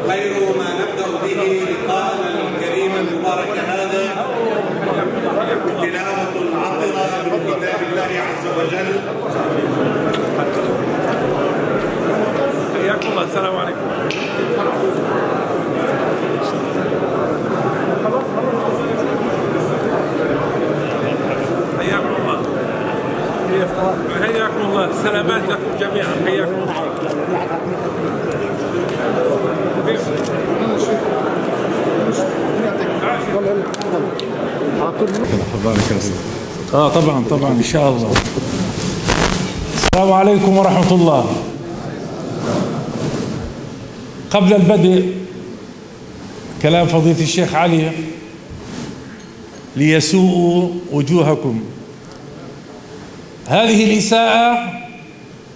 خير ما نبدأ به لقاءنا الكريم المبارك هذا تلاوة عطرة من كتاب الله عز وجل. حياكم الله. السلام عليكم. حياكم الله. حياكم الله. سلامات لكم جميعا. حياكم الله. طبعا ان شاء الله. السلام عليكم ورحمة الله. قبل البدء كلام فضيلة الشيخ علي ليسوءوا وجوهكم. هذه الإساءة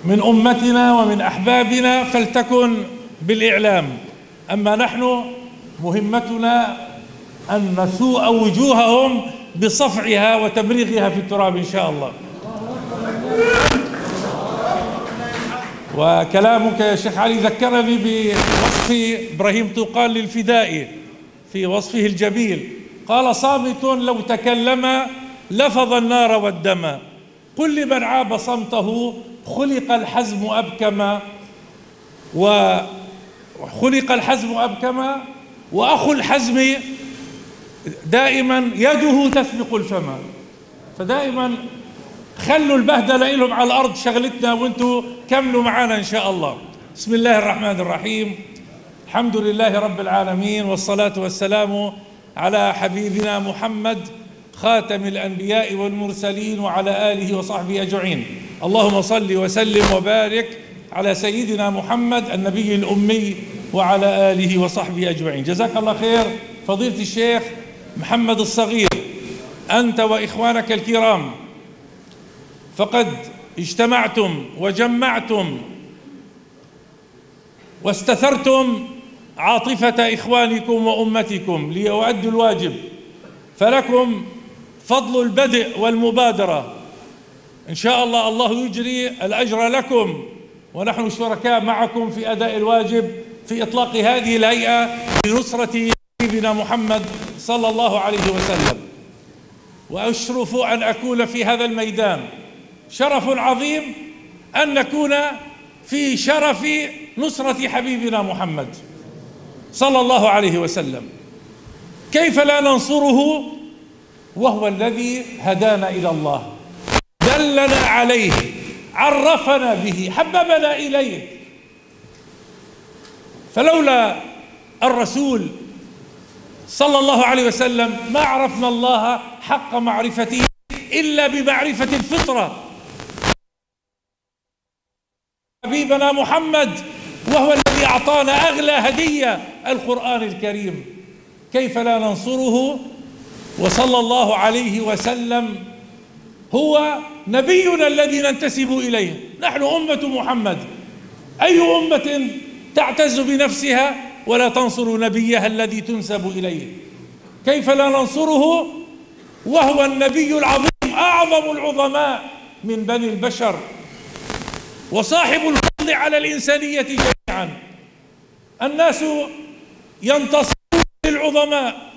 من أمتنا ومن أحبابنا فلتكن بالإعلام، أما نحن مهمتنا أن نسوء وجوههم بصفعها وتمريغها في التراب إن شاء الله. وكلامك يا شيخ علي ذكرني بوصف إبراهيم طوقان للفدائي في وصفه الجميل، قال: صامت لو تكلم لفظ النار والدم، قل لمن عاب صمته خلق الحزم أبكما، وخلق الحزم أبكما، وأخو الحزم دائما يده تسبق الفم. فدائما خلوا البهدلة لهم على الأرض شغلتنا، وانتوا كملوا معانا إن شاء الله. بسم الله الرحمن الرحيم. الحمد لله رب العالمين، والصلاة والسلام على حبيبنا محمد خاتم الأنبياء والمرسلين وعلى آله وصحبه أجمعين. اللهم صل وسلم وبارك على سيدنا محمد النبي الأمي وعلى آله وصحبه أجمعين. جزاك الله خير فضيلة الشيخ محمد الصغير، أنت وإخوانك الكرام فقد اجتمعتم وجمعتم واستثرتم عاطفة إخوانكم وأمتكم ليؤدوا الواجب، فلكم فضل البدء والمبادرة إن شاء الله. الله يجري الأجر لكم، ونحن شركاء معكم في أداء الواجب في إطلاق هذه الهيئة لنصرة حبيبنا محمد صلى الله عليه وسلم. وأشرف أن أكون في هذا الميدان، شرف عظيم أن نكون في شرف نصرة حبيبنا محمد صلى الله عليه وسلم. كيف لا ننصره وهو الذي هدانا إلى الله، دلنا عليه، عرفنا به، حببنا إليه. فلولا الرسول صلى الله عليه وسلم ما عرفنا الله حق معرفته إلا بمعرفة الفطرة. حبيبنا محمد وهو الذي أعطانا أغلى هدية، القرآن الكريم. كيف لا ننصره؟ وصلى الله عليه وسلم هو نبينا الذي ننتسب إليه. نحن أمة محمد، أي أمة تعتز بنفسها ولا تنصر نبيها الذي تنسب إليه؟ كيف لا ننصره وهو النبي العظيم، أعظم العظماء من بني البشر، وصاحب الفضل على الإنسانية جميعا. الناس ينتصرون للعظماء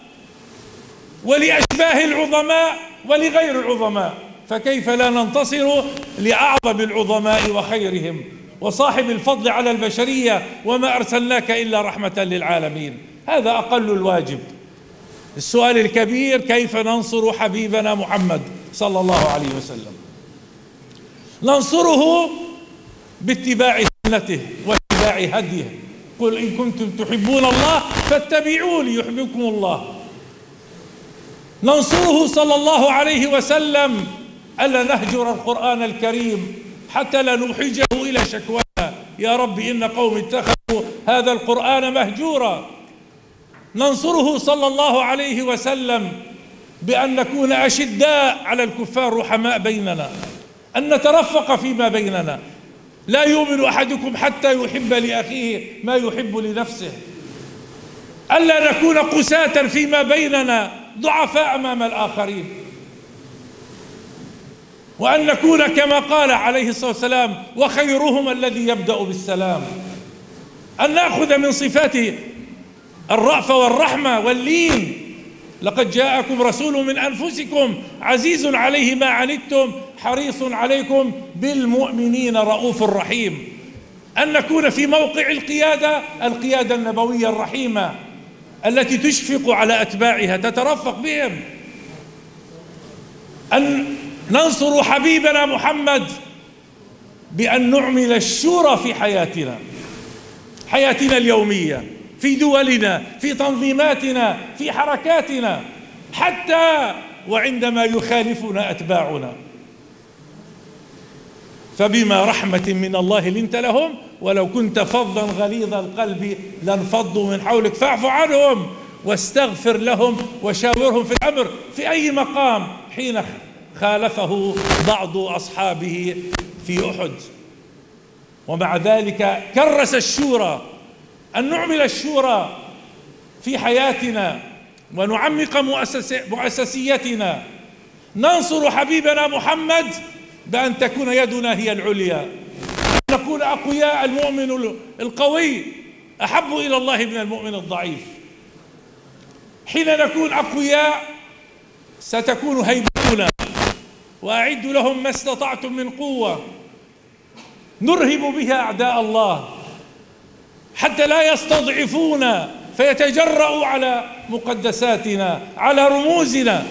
ولأشباه العظماء ولغير العظماء، فكيف لا ننتصر لأعظم العظماء وخيرهم وصاحب الفضل على البشرية؟ وما أرسلناك إلا رحمة للعالمين. هذا أقل الواجب. السؤال الكبير: كيف ننصر حبيبنا محمد صلى الله عليه وسلم؟ ننصره باتباع سنته واتباع هديه. قل إن كنتم تحبون الله فاتبعوني يحببكم الله. ننصره صلى الله عليه وسلم ألا نهجر القرآن الكريم حتى لا نحيجه إلى شكوانا: يا رب إن قوم اتخذوا هذا القرآن مهجورا. ننصره صلى الله عليه وسلم بأن نكون أشداء على الكفار رحماء بيننا، أن نترفق فيما بيننا. لا يؤمن أحدكم حتى يحب لأخيه ما يحب لنفسه. ألا نكون قساة فيما بيننا، ضعفاء أمام الآخرين. وأن نكون كما قال عليه الصلاة والسلام: وخيرهم الذي يبدأ بالسلام. أن نأخذ من صفات الرأفة والرحمة واللين: لقد جاءكم رسول من أنفسكم عزيز عليه ما عنتم حريص عليكم بالمؤمنين رؤوف رحيم. أن نكون في موقع القيادة النبوية الرحيمة التي تشفق على أتباعها، تترفق بهم. أن ننصر حبيبنا محمد بأن نعمل الشورى في حياتنا اليومية، في دولنا، في تنظيماتنا، في حركاتنا، حتى وعندما يخالفنا أتباعنا. فبما رحمة من الله لنت لهم ولو كنت فظا غليظ القلب لانفضوا من حولك فاعف عنهم واستغفر لهم وشاورهم في الأمر. في أي مقام حين خالفه بعض أصحابه في أحد. ومع ذلك كرس الشورى، أن نعمل الشورى في حياتنا ونعمق مؤسسيتنا. ننصر حبيبنا محمد بأن تكون يدنا هي العليا، أن نكون أقوياء. المؤمن القوي أحب إلى الله من المؤمن الضعيف. حين نكون أقوياء ستكون هيبتنا، وأعدوا لهم ما استطعتم من قوة نرهب بها أعداء الله حتى لا يستضعفونا فيتجرؤوا على مقدساتنا، على رموزنا.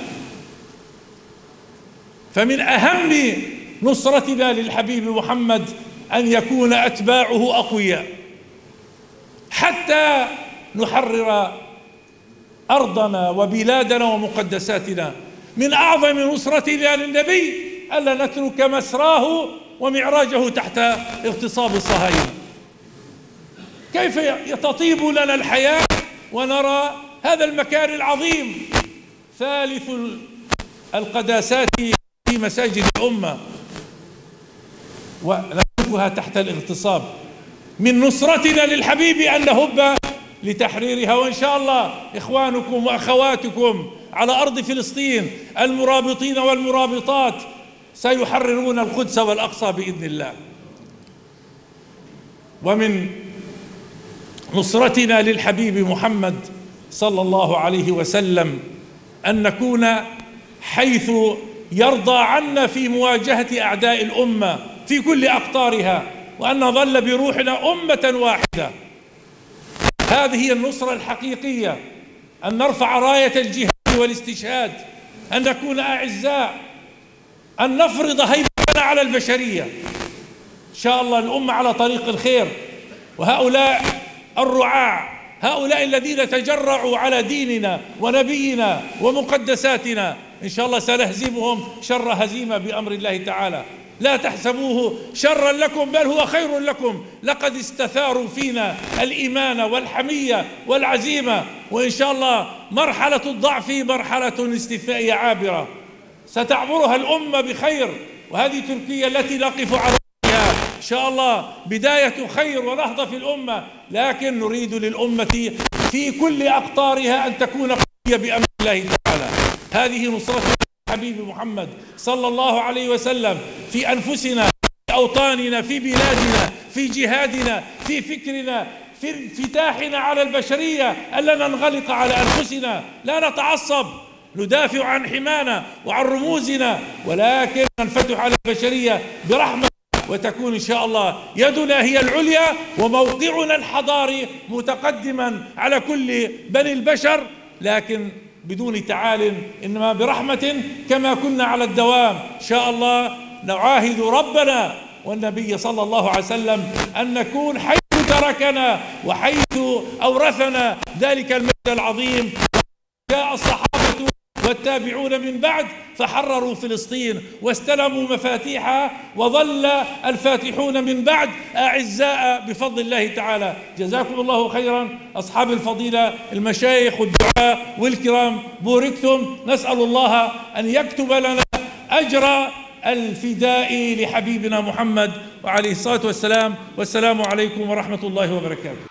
فمن أهم نصرتنا للحبيب محمد أن يكون أتباعه أقوياء حتى نحرر أرضنا وبلادنا ومقدساتنا. من أعظم نصرتنا للنبي ألا نترك مسراه ومعراجه تحت اغتصاب الصهاينة. كيف تطيب لنا الحياة ونرى هذا المكان العظيم ثالث القداسات في مساجد الأمة ونتركها تحت الاغتصاب؟ من نصرتنا للحبيب أن نهب لتحريرها. وإن شاء الله إخوانكم وأخواتكم على أرض فلسطين المرابطين والمرابطات سيحررون القدس والأقصى بإذن الله. ومن نصرتنا للحبيب محمد صلى الله عليه وسلم أن نكون حيث يرضى عنا في مواجهة أعداء الأمة في كل أقطارها، وأن نظل بروحنا أمة واحدة. هذه هي النصرة الحقيقية، أن نرفع راية الجهاد والاستشهاد، أن نكون أعزاء، أن نفرض هيبتنا على البشرية. إن شاء الله الأمة على طريق الخير، وهؤلاء الرعاع، هؤلاء الذين تجرعوا على ديننا ونبينا ومقدساتنا، إن شاء الله سنهزمهم شر هزيمة بأمر الله تعالى. لا تحسبوه شرا لكم بل هو خير لكم، لقد استثاروا فينا الإيمان والحمية والعزيمة. وإن شاء الله مرحلة الضعف مرحلة استثنائية عابرة ستعبرها الأمة بخير، وهذه تركيا التي نقف على رأسها إن شاء الله بداية خير ونهضة في الأمة. لكن نريد للأمة في كل أقطارها أن تكون قوية بأمر الله تعالى. هذه نصرة الحبيب محمد صلى الله عليه وسلم في أنفسنا، في أوطاننا، في بلادنا، في جهادنا، في فكرنا، في انفتاحنا على البشرية. ألا ننغلق على أنفسنا، لا نتعصب، ندافع عن حمانا وعن رموزنا، ولكن ننفتح على البشرية برحمة، وتكون إن شاء الله يدنا هي العليا وموقعنا الحضاري متقدما على كل بني البشر، لكن بدون تعال، إنما برحمة كما كنا على الدوام. إن شاء الله نعاهد ربنا والنبي صلى الله عليه وسلم أن نكون حيث تركنا وحيث أورثنا ذلك المجد العظيم. جاء الصحابة والتابعون من بعد فحرروا فلسطين واستلموا مفاتيحها، وظل الفاتحون من بعد أعزاء بفضل الله تعالى. جزاكم الله خيرا أصحاب الفضيلة، المشايخ والدعاء والكرام، بوركتم. نسأل الله أن يكتب لنا أجر الفداء لحبيبنا محمد وعليه الصلاة والسلام. والسلام عليكم ورحمة الله وبركاته.